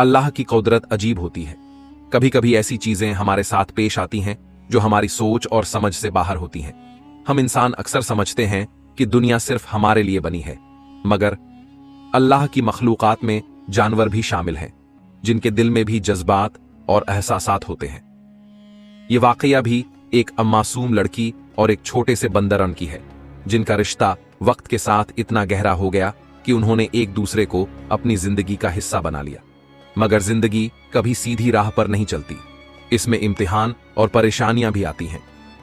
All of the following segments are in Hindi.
अल्लाह की कुदरत अजीब होती है। कभी कभी ऐसी चीजें हमारे साथ पेश आती हैं जो हमारी सोच और समझ से बाहर होती हैं। हम इंसान अक्सर समझते हैं कि दुनिया सिर्फ हमारे लिए बनी है, मगर अल्लाह की मखलूकात में जानवर भी शामिल हैं, जिनके दिल में भी जज्बात और एहसासात होते हैं। ये वाकया भी एक मासूम लड़की और एक छोटे से बंदरन की है, जिनका रिश्ता वक्त के साथ इतना गहरा हो गया कि उन्होंने एक दूसरे को अपनी जिंदगी का हिस्सा बना लिया। मगर जिंदगी कभी सीधी राह पर नहीं चलती। इसमें इम्तिहान और परेशानियां भी आती हैं,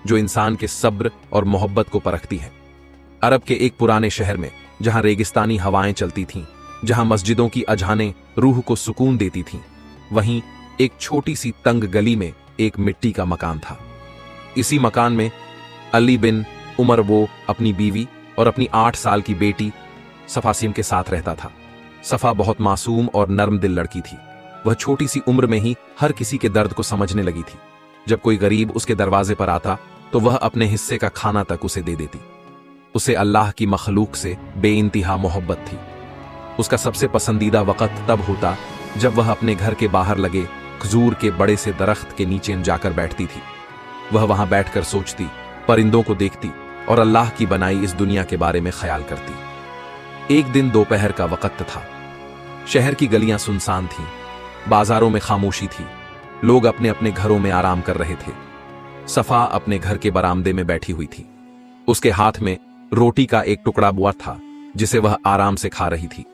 जो इंसान के सब्र और मोहब्बत को परखती हैं। अरब के एक पुराने शहर में, जहां रेगिस्तानी हवाएं चलती थीं, जहां मस्जिदों की अजानें रूह को सुकून देती थीं, वहीं एक छोटी सी तंग गली में एक मिट्टी का मकान था। इसी मकान में अली बिन उमर वो अपनी बीवी और अपनी 8 साल की बेटी सफासिम के साथ रहता था। सफा बहुत मासूम और नर्म दिल लड़की थी। वह छोटी सी उम्र में ही हर किसी के दर्द को समझने लगी थी। जब कोई गरीब उसके दरवाजे पर आता तो वह अपने हिस्से का खाना तक उसे दे देती। उसे अल्लाह की मखलूक से बेइंतहा मोहब्बत थी। उसका सबसे पसंदीदा वक्त तब होता जब वह अपने घर के बाहर लगे खजूर के बड़े से दरख्त के नीचे जाकर बैठती थी। वह वहां बैठकर सोचती, परिंदों को देखती और अल्लाह की बनाई इस दुनिया के बारे में ख्याल करती। एक दिन दोपहर का वक्त था। शहर की गलियां सुनसान थीं, बाजारों में खामोशी थी, लोग अपने अपने घरों में आराम कर रहे थे। सफा अपने घर के बरामदे में बैठी हुई थी। उसके हाथ में रोटी का एक टुकड़ा बुआ था, जिसे वह आराम से खा रही थी।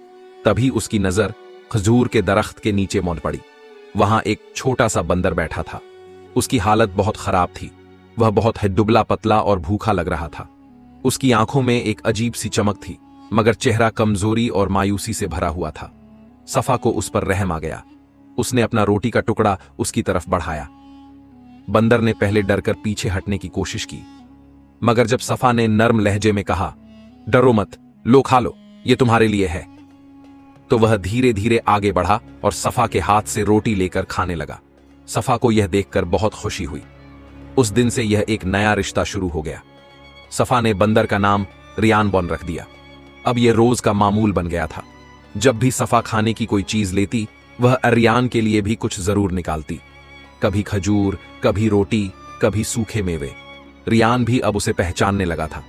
तभी उसकी नजर खजूर के दरख्त के नीचे मौन पड़ी। वहां एक छोटा सा बंदर बैठा था। उसकी हालत बहुत खराब थी। वह बहुत दुबला पतला और भूखा लग रहा था। उसकी आंखों में एक अजीब सी चमक थी, मगर चेहरा कमजोरी और मायूसी से भरा हुआ था। सफा को उस पर रहम आ गया। उसने अपना रोटी का टुकड़ा उसकी तरफ बढ़ाया। बंदर ने पहले डरकर पीछे हटने की कोशिश की, मगर जब सफा ने नर्म लहजे में कहा, डरो मत, लो खा लो, ये तुम्हारे लिए है, तो वह धीरे धीरे आगे बढ़ा और सफा के हाथ से रोटी लेकर खाने लगा। सफा को यह देखकर बहुत खुशी हुई। उस दिन से यह एक नया रिश्ता शुरू हो गया। सफा ने बंदर का नाम रियान बॉन रख दिया। अब यह रोज का मामूल बन गया था। जब भी सफा खाने की कोई चीज लेती, वह रियान के लिए भी कुछ जरूर निकालती। कभी खजूर, कभी रोटी, कभी सूखे मेवे। रियान भी अब उसे पहचानने लगा था।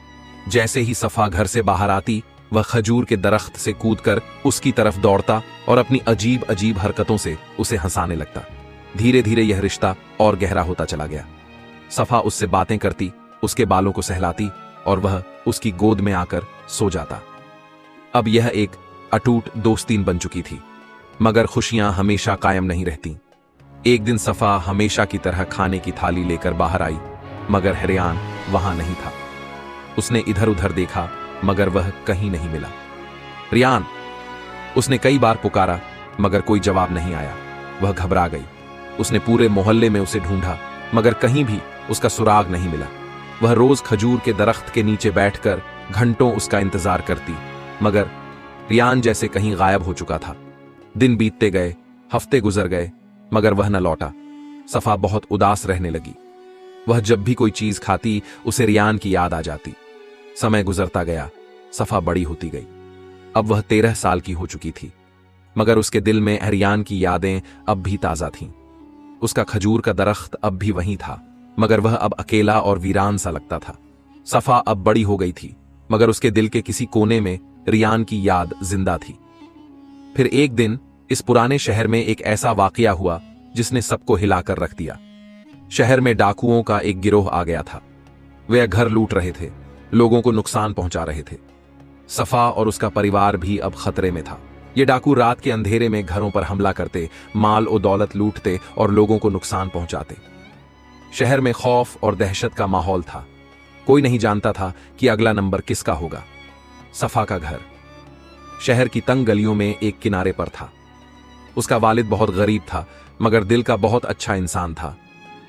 जैसे ही सफा घर से बाहर आती, वह खजूर के दरख्त से कूदकर उसकी तरफ दौड़ता और अपनी अजीब अजीब हरकतों से उसे हंसाने लगता। धीरे धीरे यह रिश्ता और गहरा होता चला गया। सफा उससे बातें करती, उसके बालों को सहलाती और वह उसकी गोद में आकर सो जाता। अब यह एक अटूट दोस्ती बन चुकी थी। मगर खुशियां हमेशा कायम नहीं रहती। एक दिन सफा हमेशा की तरह खाने की थाली लेकर बाहर आई, मगर रियान वहां नहीं था। उसने इधर उधर देखा, मगर वह कहीं नहीं मिला। रियान, उसने कई बार पुकारा, मगर कोई जवाब नहीं आया। वह घबरा गई। उसने पूरे मोहल्ले में उसे ढूंढा, मगर कहीं भी उसका सुराग नहीं मिला। वह रोज खजूर के दरख्त के नीचे बैठकर घंटों उसका इंतजार करती, मगर रियान जैसे कहीं गायब हो चुका था। दिन बीतते गए, हफ्ते गुजर गए, मगर वह न लौटा। सफा बहुत उदास रहने लगी। वह जब भी कोई चीज खाती, उसे रियान की याद आ जाती। समय गुजरता गया, सफा बड़ी होती गई। अब वह 13 साल की हो चुकी थी, मगर उसके दिल में रियान की यादें अब भी ताजा थीं। उसका खजूर का दरख्त अब भी वहीं था, मगर वह अब अकेला और वीरान सा लगता था। सफा अब बड़ी हो गई थी, मगर उसके दिल के किसी कोने में रियान की याद जिंदा थी। फिर एक दिन इस पुराने शहर में एक ऐसा वाकया हुआ जिसने सबको हिलाकर रख दिया। शहर में डाकुओं का एक गिरोह आ गया था। वे घर लूट रहे थे, लोगों को नुकसान पहुंचा रहे थे। सफा और उसका परिवार भी अब खतरे में था। ये डाकू रात के अंधेरे में घरों पर हमला करते, माल और दौलत लूटते और लोगों को नुकसान पहुंचाते। शहर में खौफ और दहशत का माहौल था। कोई नहीं जानता था कि अगला नंबर किसका होगा। सफा का घर शहर की तंग गलियों में एक किनारे पर था। उसका वालिद बहुत गरीब था, मगर दिल का बहुत अच्छा इंसान था।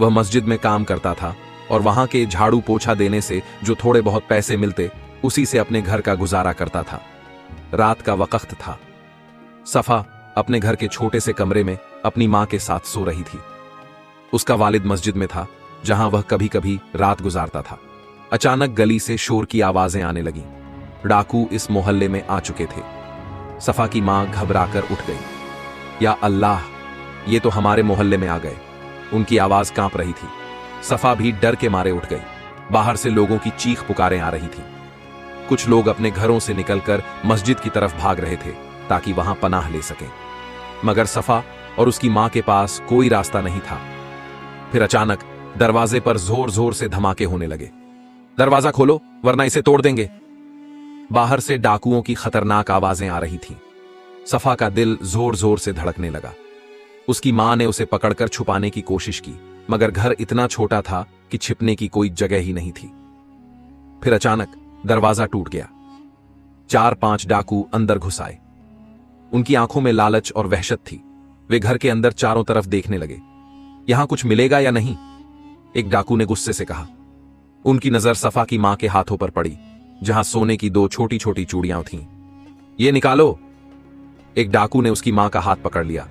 वह मस्जिद में काम करता था और वहां के झाड़ू पोछा देने से जो थोड़े बहुत पैसे मिलते, उसी से अपने घर का गुजारा करता था। रात का वक्त था। सफा अपने घर के छोटे से कमरे में अपनी मां के साथ सो रही थी। उसका वालिद मस्जिद में था, जहां वह कभी कभी रात गुजारता था। अचानक गली से शोर की आवाजें आने लगीं। डाकू इस मोहल्ले में आ चुके थे। सफा की मां घबराकर उठ गई। या अल्लाह, ये तो हमारे मोहल्ले में आ गए। उनकी आवाज कांप रही थी। सफा भी डर के मारे उठ गई। बाहर से लोगों की चीख पुकारें आ रही थी। कुछ लोग अपने घरों से निकलकर मस्जिद की तरफ भाग रहे थे ताकि वहां पनाह ले सकें, मगर सफा और उसकी मां के पास कोई रास्ता नहीं था। फिर अचानक दरवाजे पर जोर जोर से धमाके होने लगे। दरवाजा खोलो वरना इसे तोड़ देंगे। बाहर से डाकुओं की खतरनाक आवाजें आ रही थीं। सफा का दिल जोर जोर से धड़कने लगा। उसकी मां ने उसे पकड़कर छुपाने की कोशिश की, मगर घर इतना छोटा था कि छिपने की कोई जगह ही नहीं थी। फिर अचानक दरवाजा टूट गया। 4-5 डाकू अंदर घुस आए। उनकी आंखों में लालच और वहशत थी। वे घर के अंदर चारों तरफ देखने लगे। यहां कुछ मिलेगा या नहीं? एक डाकू ने गुस्से से कहा। उनकी नजर सफा की मां के हाथों पर पड़ी, जहां सोने की 2 छोटी छोटी चूड़ियां थीं। ये निकालो। एक डाकू ने उसकी मां का हाथ पकड़ लिया।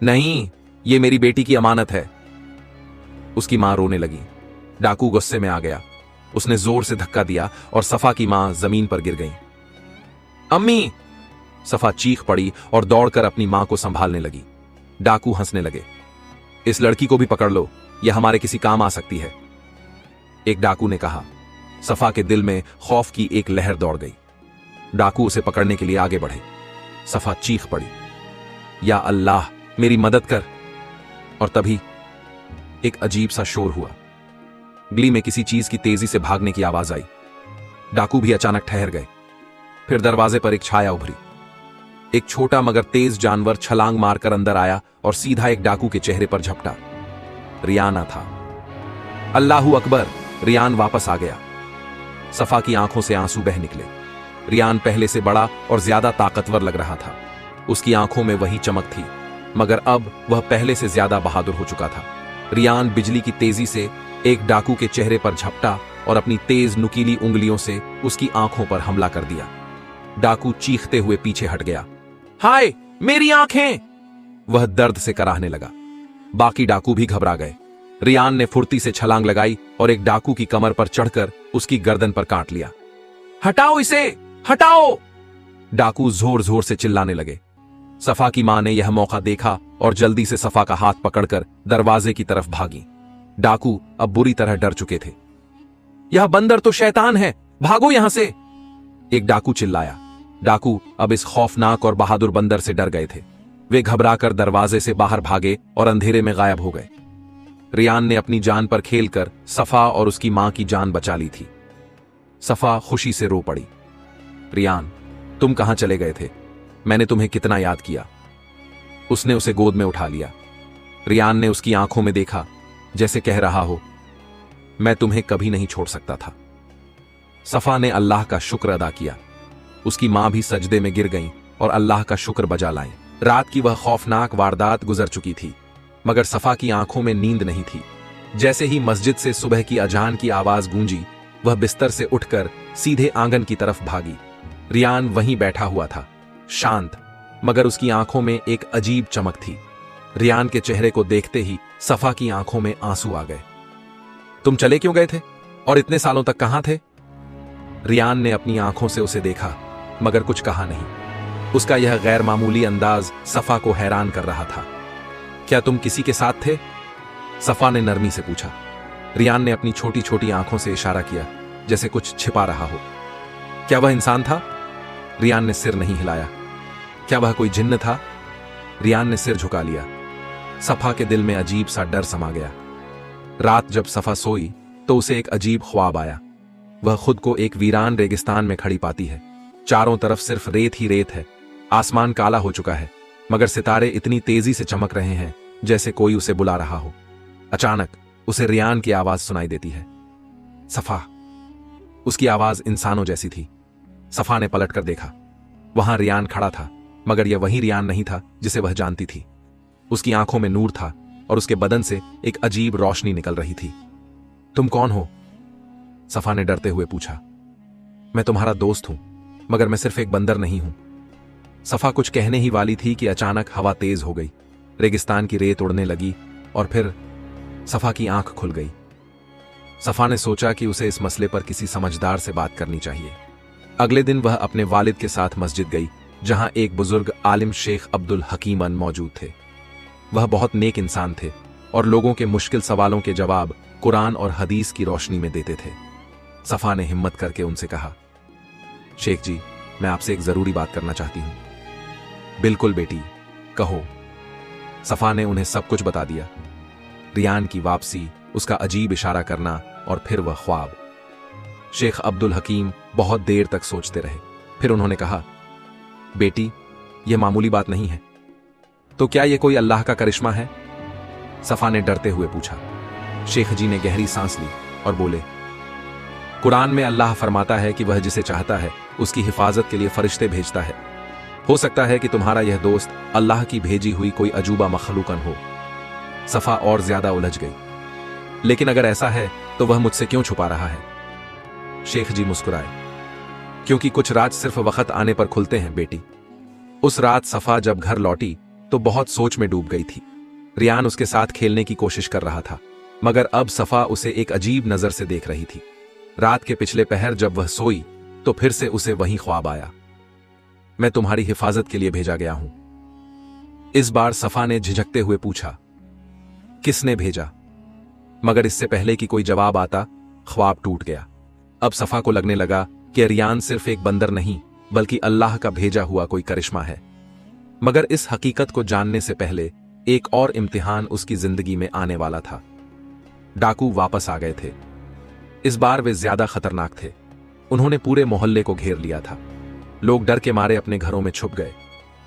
नहीं, ये मेरी बेटी की अमानत है। उसकी मां रोने लगी। डाकू गुस्से में आ गया। उसने जोर से धक्का दिया और सफा की मां जमीन पर गिर गई। अम्मी! सफा चीख पड़ी और दौड़कर अपनी मां को संभालने लगी। डाकू हंसने लगे। इस लड़की को भी पकड़ लो, यह हमारे किसी काम आ सकती है, एक डाकू ने कहा। सफा के दिल में खौफ की एक लहर दौड़ गई। डाकू उसे पकड़ने के लिए आगे बढ़े। सफा चीख पड़ी, या अल्लाह मेरी मदद कर। और तभी एक अजीब सा शोर हुआ। गली में किसी चीज की तेजी से भागने की आवाज आई। डाकू भी अचानक ठहर गए। फिर दरवाजे पर एक छाया उभरी। एक छोटा मगर तेज जानवर छलांग मारकर अंदर आया और सीधा एक डाकू के चेहरे पर झपटा। रियाना था। अल्लाहू अकबर! रियान वापस आ गया। सफा की आंखों से आंसू बह निकले। रियान पहले से बड़ा और ज्यादा ताकतवर लग रहा था। उसकी आंखों में वही चमक थी, मगर अब वह पहले से ज्यादा बहादुर हो चुका था। रियान बिजली की तेजी से एक डाकू के चेहरे पर झपटा और अपनी तेज नुकीली उंगलियों से उसकी आंखों पर हमला कर दिया। डाकू चीखते हुए पीछे हट गया। हाय, मेरी आंखें! वह दर्द से कराहने लगा। बाकी डाकू भी घबरा गए। रियान ने फुर्ती से छलांग लगाई और एक डाकू की कमर पर चढ़कर उसकी गर्दन पर काट लिया। हटाओ इसे, हटाओ! डाकू जोर जोर से चिल्लाने लगे। सफा की मां ने यह मौका देखा और जल्दी से सफा का हाथ पकड़कर दरवाजे की तरफ भागी। डाकू अब बुरी तरह डर चुके थे। यह बंदर तो शैतान है, भागो यहां से! एक डाकू चिल्लाया। डाकू अब इस खौफनाक और बहादुर बंदर से डर गए थे। वे घबराकर दरवाजे से बाहर भागे और अंधेरे में गायब हो गए। रियान ने अपनी जान पर खेलकर सफा और उसकी मां की जान बचा ली थी। सफा खुशी से रो पड़ी। रियान, तुम कहां चले गए थे? मैंने तुम्हें कितना याद किया। उसने उसे गोद में उठा लिया। रियान ने उसकी आंखों में देखा, जैसे कह रहा हो, मैं तुम्हें कभी नहीं छोड़ सकता था। सफा ने अल्लाह का शुक्र अदा किया। उसकी मां भी सजदे में गिर गईं और अल्लाह का शुक्र बजा लाईं। रात की वह खौफनाक वारदात गुजर चुकी थी, मगर सफा की आंखों में नींद नहीं थी। जैसे ही मस्जिद से सुबह की अजान की आवाज गूंजी, वह बिस्तर से उठकर सीधे आंगन की तरफ भागी। रियान वहीं बैठा हुआ था, शांत, मगर उसकी आंखों में एक अजीब चमक थी। रियान के चेहरे को देखते ही सफा की आंखों में आंसू आ गए। तुम चले क्यों गए थे और इतने सालों तक कहां थे? रियान ने अपनी आंखों से उसे देखा, मगर कुछ कहा नहीं। उसका यह गैर मामूली अंदाज सफा को हैरान कर रहा था। क्या तुम किसी के साथ थे? सफा ने नरमी से पूछा। रियान ने अपनी छोटी छोटी आंखों से इशारा किया, जैसे कुछ छिपा रहा हो। क्या वह इंसान था? रियान ने सिर नहीं हिलाया। क्या वह कोई जिन्न था? रियान ने सिर झुका लिया। सफा के दिल में अजीब सा डर समा गया। रात जब सफा सोई तो उसे एक अजीब ख्वाब आया। वह खुद को एक वीरान रेगिस्तान में खड़ी पाती है। चारों तरफ सिर्फ रेत ही रेत है। आसमान काला हो चुका है, मगर सितारे इतनी तेजी से चमक रहे हैं जैसे कोई उसे बुला रहा हो। अचानक उसे रियान की आवाज सुनाई देती है, सफा। उसकी आवाज इंसानों जैसी थी। सफा ने पलटकर देखा। वहां रियान खड़ा था, मगर यह वही रियान नहीं था जिसे वह जानती थी। उसकी आंखों में नूर था और उसके बदन से एक अजीब रोशनी निकल रही थी। तुम कौन हो? सफा ने डरते हुए पूछा। मैं तुम्हारा दोस्त हूं, मगर मैं सिर्फ एक बंदर नहीं हूं। सफा कुछ कहने ही वाली थी कि अचानक हवा तेज हो गई। रेगिस्तान की रेत उड़ने लगी और फिर सफा की आंख खुल गई। सफा ने सोचा कि उसे इस मसले पर किसी समझदार से बात करनी चाहिए। अगले दिन वह अपने वालिद के साथ मस्जिद गई, जहां एक बुजुर्ग आलिम शेख अब्दुल हकीमन मौजूद थे। वह बहुत नेक इंसान थे और लोगों के मुश्किल सवालों के जवाब कुरान और हदीस की रोशनी में देते थे। सफा ने हिम्मत करके उनसे कहा, शेख जी, मैं आपसे एक जरूरी बात करना चाहती हूं। बिल्कुल बेटी, कहो। सफा ने उन्हें सब कुछ बता दिया। रियान की वापसी, उसका अजीब इशारा करना और फिर वह ख्वाब। शेख अब्दुल हकीम बहुत देर तक सोचते रहे। फिर उन्होंने कहा, बेटी, यह मामूली बात नहीं है। तो क्या यह कोई अल्लाह का करिश्मा है? सफा ने डरते हुए पूछा। शेख जी ने गहरी सांस ली और बोले, कुरान में अल्लाह फरमाता है कि वह जिसे चाहता है उसकी हिफाजत के लिए फरिश्ते भेजता है। हो सकता है कि तुम्हारा यह दोस्त अल्लाह की भेजी हुई कोई अजूबा मखलूकन हो। सफा और ज्यादा उलझ गई। लेकिन अगर ऐसा है तो वह मुझसे क्यों छुपा रहा है? शेख जी मुस्कुराए, क्योंकि कुछ राज सिर्फ वक्त आने पर खुलते हैं बेटी। उस रात सफा जब घर लौटी तो बहुत सोच में डूब गई थी। रियान उसके साथ खेलने की कोशिश कर रहा था, मगर अब सफा उसे एक अजीब नजर से देख रही थी। रात के पिछले पहर जब वह सोई तो फिर से उसे वही ख्वाब आया, मैं तुम्हारी हिफाजत के लिए भेजा गया हूं। इस बार सफा ने झिझकते हुए पूछा, किसने भेजा? मगर इससे पहले कि कोई जवाब आता, ख्वाब टूट गया। अब सफा को लगने लगा कि रियान सिर्फ एक बंदर नहीं बल्कि अल्लाह का भेजा हुआ कोई करिश्मा है। मगर इस हकीकत को जानने से पहले एक और इम्तिहान उसकी जिंदगी में आने वाला था। डाकू वापस आ गए थे। इस बार वे ज्यादा खतरनाक थे। उन्होंने पूरे मोहल्ले को घेर लिया था। लोग डर के मारे अपने घरों में छुप गए।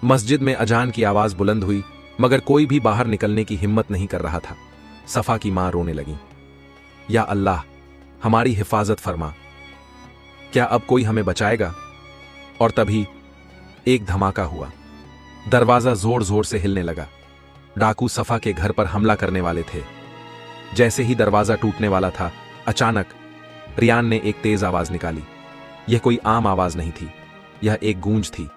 मस्जिद में अजान की आवाज बुलंद हुई, मगर कोई भी बाहर निकलने की हिम्मत नहीं कर रहा था। सफा की मां रोने लगी, या अल्लाह, हमारी हिफाजत फरमा, क्या अब कोई हमें बचाएगा? और तभी एक धमाका हुआ। दरवाजा जोर जोर से हिलने लगा। डाकू सफा के घर पर हमला करने वाले थे। जैसे ही दरवाजा टूटने वाला था, अचानक रियान ने एक तेज आवाज निकाली। यह कोई आम आवाज नहीं थी, यह एक गूंज थी,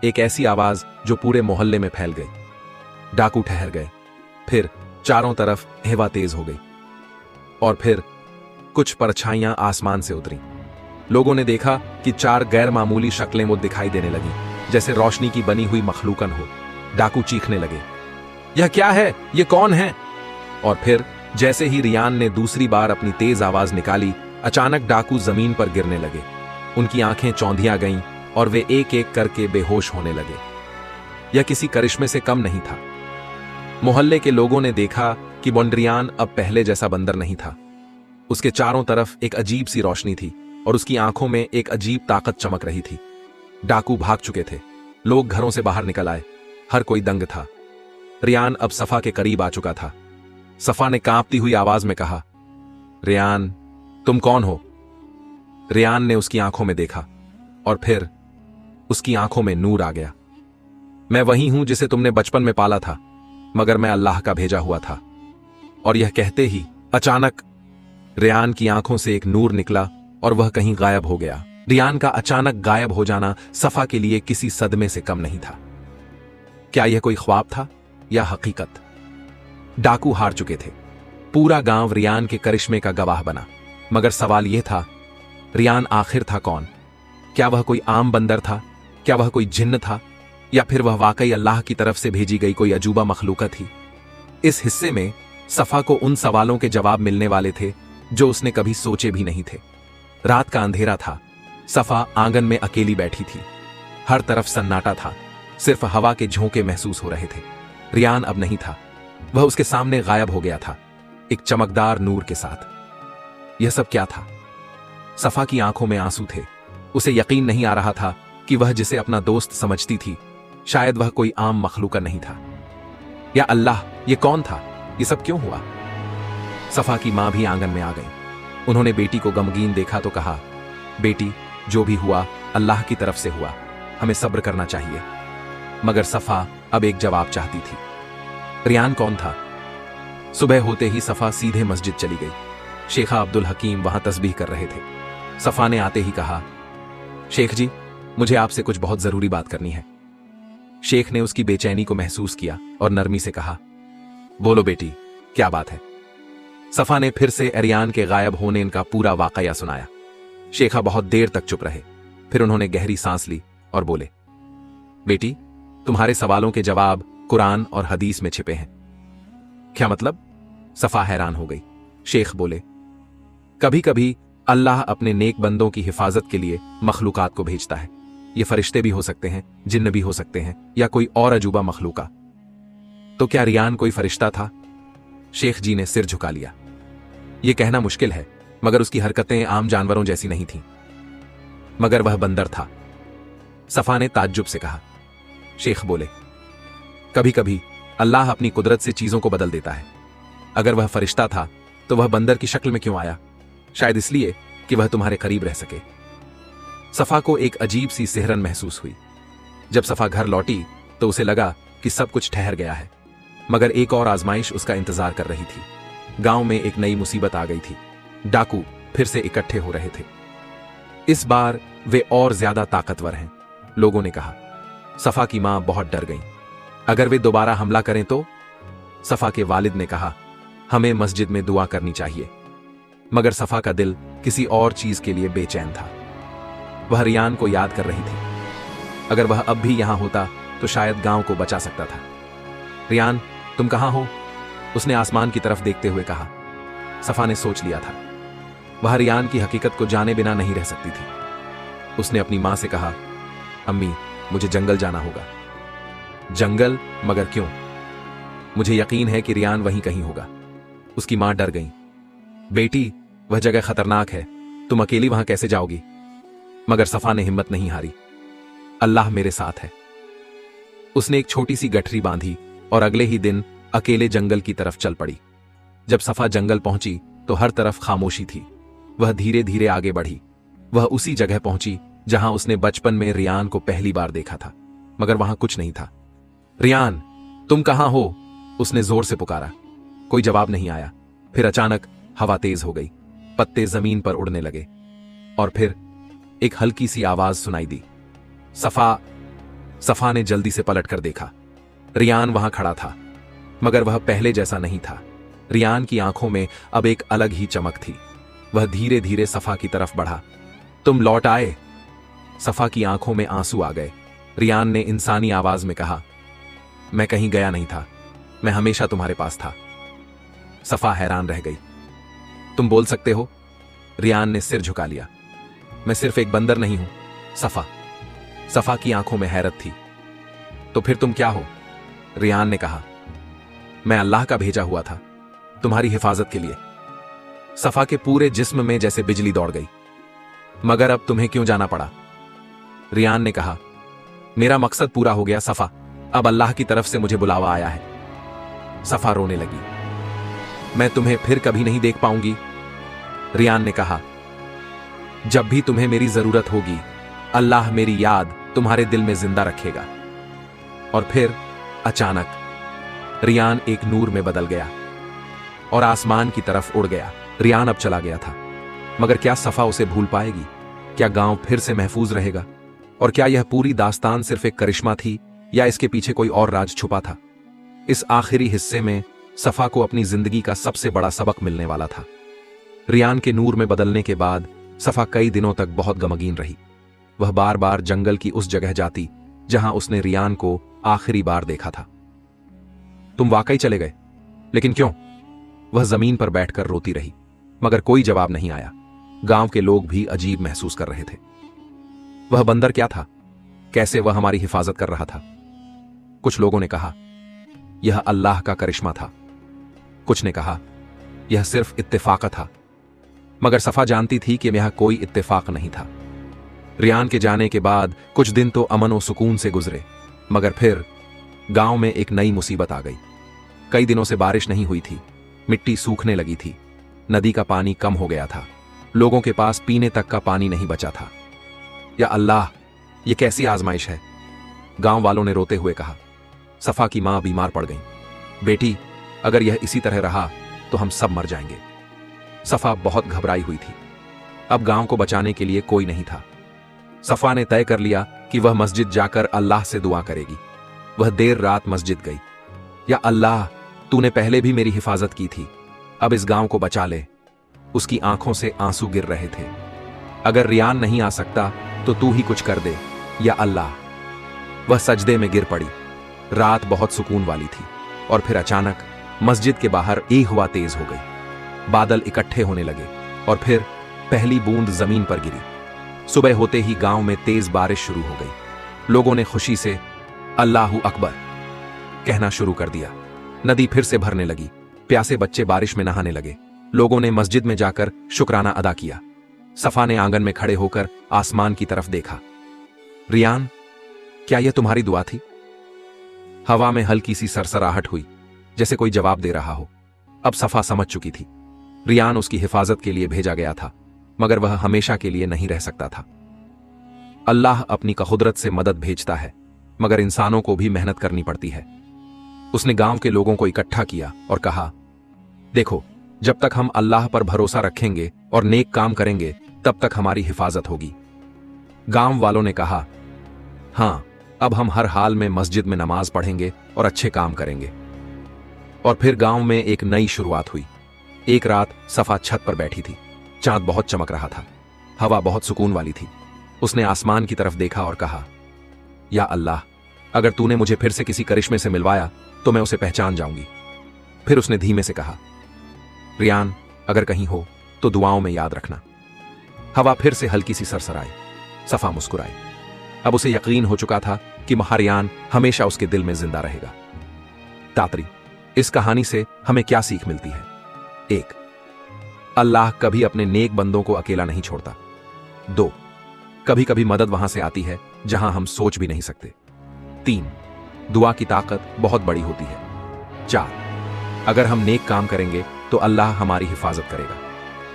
एक ऐसी आवाज जो पूरे मोहल्ले में फैल गई। डाकू ठहर गए। फिर चारों तरफ हवा तेज हो गई और फिर कुछ परछाइयां आसमान से उतरी। लोगों ने देखा कि चार गैर मामूली शक्लें वो दिखाई देने लगी, जैसे रोशनी की बनी हुई मखलूकन हो। डाकू चीखने लगे, यह क्या है? ये कौन है? और फिर जैसे ही रियान ने दूसरी बार अपनी तेज आवाज निकाली, अचानक डाकू जमीन पर गिरने लगे। उनकी आंखें चौंधिया गईं और वे एक एक करके बेहोश होने लगे। यह किसी करिश्मे से कम नहीं था। मोहल्ले के लोगों ने देखा कि बोंड्रियान अब पहले जैसा बंदर नहीं था। उसके चारों तरफ एक अजीब सी रोशनी थी और उसकी आंखों में एक अजीब ताकत चमक रही थी। डाकू भाग चुके थे। लोग घरों से बाहर निकल आए। हर कोई दंग था। रियान अब सफा के करीब आ चुका था। सफा ने कांपती हुई आवाज में कहा, रियान, तुम कौन हो? रियान ने उसकी आंखों में देखा और फिर उसकी आंखों में नूर आ गया। मैं वही हूं जिसे तुमने बचपन में पाला था, मगर मैं अल्लाह का भेजा हुआ था। और यह कहते ही अचानक रियान की आंखों से एक नूर निकला और वह कहीं गायब हो गया। रियान का अचानक गायब हो जाना सफा के लिए किसी सदमे से कम नहीं था। क्या यह कोई ख्वाब था या हकीकत? डाकू हार चुके थे। पूरा गांव रियान के करिश्मे का गवाह बना। मगर सवाल यह था, रियान आखिर था कौन? क्या वह कोई आम बंदर था? क्या वह कोई जिन्न था? या फिर वह वाकई अल्लाह की तरफ से भेजी गई कोई अजूबा मखलूकत थी? इस हिस्से में सफा को उन सवालों के जवाब मिलने वाले थे जो उसने कभी सोचे भी नहीं थे। रात का अंधेरा था। सफा आंगन में अकेली बैठी थी। हर तरफ सन्नाटा था। सिर्फ हवा के झोंके महसूस हो रहे थे। रियान अब नहीं था। वह उसके सामने गायब हो गया था, एक चमकदार नूर के साथ। यह सब क्या था? सफा की आंखों में आंसू थे। उसे यकीन नहीं आ रहा था कि वह जिसे अपना दोस्त समझती थी, शायद वह कोई आम मखलूका नहीं था। या अल्लाह, ये कौन था? ये सब क्यों हुआ? सफा की मां भी आंगन में आ गई। उन्होंने बेटी को गमगीन देखा तो कहा, बेटी, जो भी हुआ अल्लाह की तरफ से हुआ, हमें सब्र करना चाहिए। मगर सफा अब एक जवाब चाहती थी। रियान कौन था? सुबह होते ही सफा सीधे मस्जिद चली गई। शेखा अब्दुल हकीम वहां तस्बीह कर रहे थे। सफा ने आते ही कहा, शेख जी, मुझे आपसे कुछ बहुत जरूरी बात करनी है। शेख ने उसकी बेचैनी को महसूस किया और नरमी से कहा, बोलो बेटी, क्या बात है? सफा ने फिर से रियान के गायब होने का पूरा वाकया सुनाया। शेखा बहुत देर तक चुप रहे। फिर उन्होंने गहरी सांस ली और बोले, बेटी, तुम्हारे सवालों के जवाब कुरान और हदीस में छिपे हैं। क्या मतलब? सफा हैरान हो गई। शेख बोले, कभी कभी अल्लाह अपने नेक बंदों की हिफाजत के लिए मखलूकात को भेजता है। ये फरिश्ते भी हो सकते हैं, जिन्न भी हो सकते हैं, या कोई और अजूबा मखलूका। तो क्या रियान कोई फरिश्ता था? शेख जी ने सिर झुका लिया। यह कहना मुश्किल है, मगर उसकी हरकतें आम जानवरों जैसी नहीं थीं। मगर वह बंदर था, सफा ने ताज्जुब से कहा। शेख बोले, कभी कभी अल्लाह अपनी कुदरत से चीजों को बदल देता है। अगर वह फरिश्ता था तो वह बंदर की शक्ल में क्यों आया? शायद इसलिए कि वह तुम्हारे करीब रह सके। सफा को एक अजीब सी सिहरन महसूस हुई। जब सफा घर लौटी तो उसे लगा कि सब कुछ ठहर गया है, मगर एक और आजमाइश उसका इंतजार कर रही थी। गांव में एक नई मुसीबत आ गई थी। डाकू फिर से इकट्ठे हो रहे थे। इस बार वे और ज्यादा ताकतवर हैं, लोगों ने कहा। सफा की मां बहुत डर गईं। अगर वे दोबारा हमला करें तो? सफा के वालिद ने कहा, हमें मस्जिद में दुआ करनी चाहिए। मगर सफा का दिल किसी और चीज के लिए बेचैन था। वह रियान को याद कर रही थी। अगर वह अब भी यहां होता तो शायद गांव को बचा सकता था। रियान, तुम कहां हो? उसने आसमान की तरफ देखते हुए कहा। सफा ने सोच लिया था, वह रियान की हकीकत को जाने बिना नहीं रह सकती थी। उसने अपनी मां से कहा, अम्मी, मुझे जंगल जाना होगा। जंगल? मगर क्यों? मुझे यकीन है कि रियान वहीं कहीं होगा। उसकी मां डर गई। बेटी, वह जगह खतरनाक है, तुम अकेली वहां कैसे जाओगी? मगर सफा ने हिम्मत नहीं हारी। अल्लाह मेरे साथ है। उसने एक छोटी सी गठरी बांधी और अगले ही दिन अकेले जंगल की तरफ चल पड़ी। जब सफा जंगल पहुंची तो हर तरफ खामोशी थी। वह धीरे धीरे आगे बढ़ी। वह उसी जगह पहुंची जहां उसने बचपन में रियान को पहली बार देखा था, मगर वहां कुछ नहीं था। रियान, तुम कहां हो? उसने जोर से पुकारा। कोई जवाब नहीं आया। फिर अचानक हवा तेज हो गई, पत्ते जमीन पर उड़ने लगे और फिर एक हल्की सी आवाज सुनाई दी, सफा। सफा ने जल्दी से पलटकर देखा। रियान वहां खड़ा था, मगर वह पहले जैसा नहीं था। रियान की आंखों में अब एक अलग ही चमक थी। वह धीरे धीरे सफा की तरफ बढ़ा। तुम लौट आए? सफा की आंखों में आंसू आ गए। रियान ने इंसानी आवाज में कहा, मैं कहीं गया नहीं था, मैं हमेशा तुम्हारे पास था। सफा हैरान रह गई। तुम बोल सकते हो? रियान ने सिर झुका लिया। मैं सिर्फ एक बंदर नहीं हूं, सफा। सफा की आंखों में हैरत थी। तो फिर तुम क्या हो? रियान ने कहा, मैं अल्लाह का भेजा हुआ था, तुम्हारी हिफाजत के लिए। सफा के पूरे जिस्म में जैसे बिजली दौड़ गई। मगर अब तुम्हें क्यों जाना पड़ा? रियान ने कहा, मेरा मकसद पूरा हो गया सफा, अब अल्लाह की तरफ से मुझे बुलावा आया है। सफा रोने लगी। मैं तुम्हें फिर कभी नहीं देख पाऊंगी। रियान ने कहा, जब भी तुम्हें मेरी जरूरत होगी, अल्लाह मेरी याद तुम्हारे दिल में जिंदा रखेगा। और फिर अचानक रियान एक नूर में बदल गया और आसमान की तरफ उड़ गया। रियान अब चला गया था, मगर क्या सफा उसे भूल पाएगी? क्या गांव फिर से महफूज रहेगा? और क्या यह पूरी दास्तान सिर्फ एक करिश्मा थी, या इसके पीछे कोई और राज छुपा था? इस आखिरी हिस्से में सफा को अपनी जिंदगी का सबसे बड़ा सबक मिलने वाला था। रियान के नूर में बदलने के बाद सफा कई दिनों तक बहुत गमगीन रही। वह बार बार जंगल की उस जगह जाती जहां उसने रियान को आखिरी बार देखा था। तुम वाकई चले गए? लेकिन क्यों? वह जमीन पर बैठकर रोती रही, मगर कोई जवाब नहीं आया। गांव के लोग भी अजीब महसूस कर रहे थे। वह बंदर क्या था? कैसे वह हमारी हिफाजत कर रहा था? कुछ लोगों ने कहा, यह अल्लाह का करिश्मा था। कुछ ने कहा, यह सिर्फ इत्तेफाक था। मगर सफा जानती थी कि यह कोई इत्तेफाक नहीं था। रियान के जाने के बाद कुछ दिन तो अमन और सुकून से गुजरे, मगर फिर गांव में एक नई मुसीबत आ गई। कई दिनों से बारिश नहीं हुई थी। मिट्टी सूखने लगी थी। नदी का पानी कम हो गया था। लोगों के पास पीने तक का पानी नहीं बचा था। या अल्लाह, यह कैसी आजमाइश है? गांव वालों ने रोते हुए कहा। सफा की मां बीमार पड़ गई। बेटी, अगर यह इसी तरह रहा तो हम सब मर जाएंगे। सफा बहुत घबराई हुई थी। अब गांव को बचाने के लिए कोई नहीं था। सफा ने तय कर लिया कि वह मस्जिद जाकर अल्लाह से दुआ करेगी। वह देर रात मस्जिद गई। या अल्लाह, तूने पहले भी मेरी हिफाजत की थी, अब इस गांव को बचा ले। उसकी आंखों से आंसू गिर रहे थे। अगर रियान नहीं आ सकता तो तू ही कुछ कर दे, या अल्लाह। वह सजदे में गिर पड़ी। रात बहुत सुकून वाली थी और फिर अचानक मस्जिद के बाहर एक हवा तेज हो गई। बादल इकट्ठे होने लगे और फिर पहली बूंद जमीन पर गिरी। सुबह होते ही गांव में तेज बारिश शुरू हो गई। लोगों ने खुशी से अल्लाहू अकबर कहना शुरू कर दिया। नदी फिर से भरने लगी। प्यासे बच्चे बारिश में नहाने लगे। लोगों ने मस्जिद में जाकर शुक्राना अदा किया। सफा ने आंगन में खड़े होकर आसमान की तरफ देखा। रियान, क्या यह तुम्हारी दुआ थी? हवा में हल्की सी सरसराहट हुई, जैसे कोई जवाब दे रहा हो। अब सफा समझ चुकी थी। रियान उसकी हिफाजत के लिए भेजा गया था, मगर वह हमेशा के लिए नहीं रह सकता था। अल्लाह अपनी कुदरत से मदद भेजता है, मगर इंसानों को भी मेहनत करनी पड़ती है। उसने गांव के लोगों को इकट्ठा किया और कहा, देखो, जब तक हम अल्लाह पर भरोसा रखेंगे और नेक काम करेंगे, तब तक हमारी हिफाजत होगी। गांव वालों ने कहा, हां, अब हम हर हाल में मस्जिद में नमाज पढ़ेंगे और अच्छे काम करेंगे। और फिर गांव में एक नई शुरुआत हुई। एक रात सफा छत पर बैठी थी। चांद बहुत चमक रहा था। हवा बहुत सुकून वाली थी। उसने आसमान की तरफ देखा और कहा, या अल्लाह, अगर तूने मुझे फिर से किसी करिश्मे से मिलवाया तो मैं उसे पहचान जाऊंगी। फिर उसने धीमे से कहा, रियान, अगर कहीं हो तो दुआओं में याद रखना। हवा फिर से हल्की सी सरसराई। सफा मुस्कुराई। अब उसे यकीन हो चुका था कि रियान हमेशा उसके दिल में जिंदा रहेगा। तातरी, इस कहानी से हमें क्या सीख मिलती है? 1, अल्लाह कभी अपने नेक बंदों को अकेला नहीं छोड़ता। 2, कभी कभी मदद वहां से आती है जहां हम सोच भी नहीं सकते। 3, दुआ की ताकत बहुत बड़ी होती है। 4, अगर हम नेक काम करेंगे तो अल्लाह हमारी हिफाजत करेगा।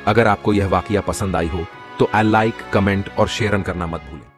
अगर आपको यह वाकया पसंद आई हो तो लाइक, कमेंट और शेयर करना मत भूलें।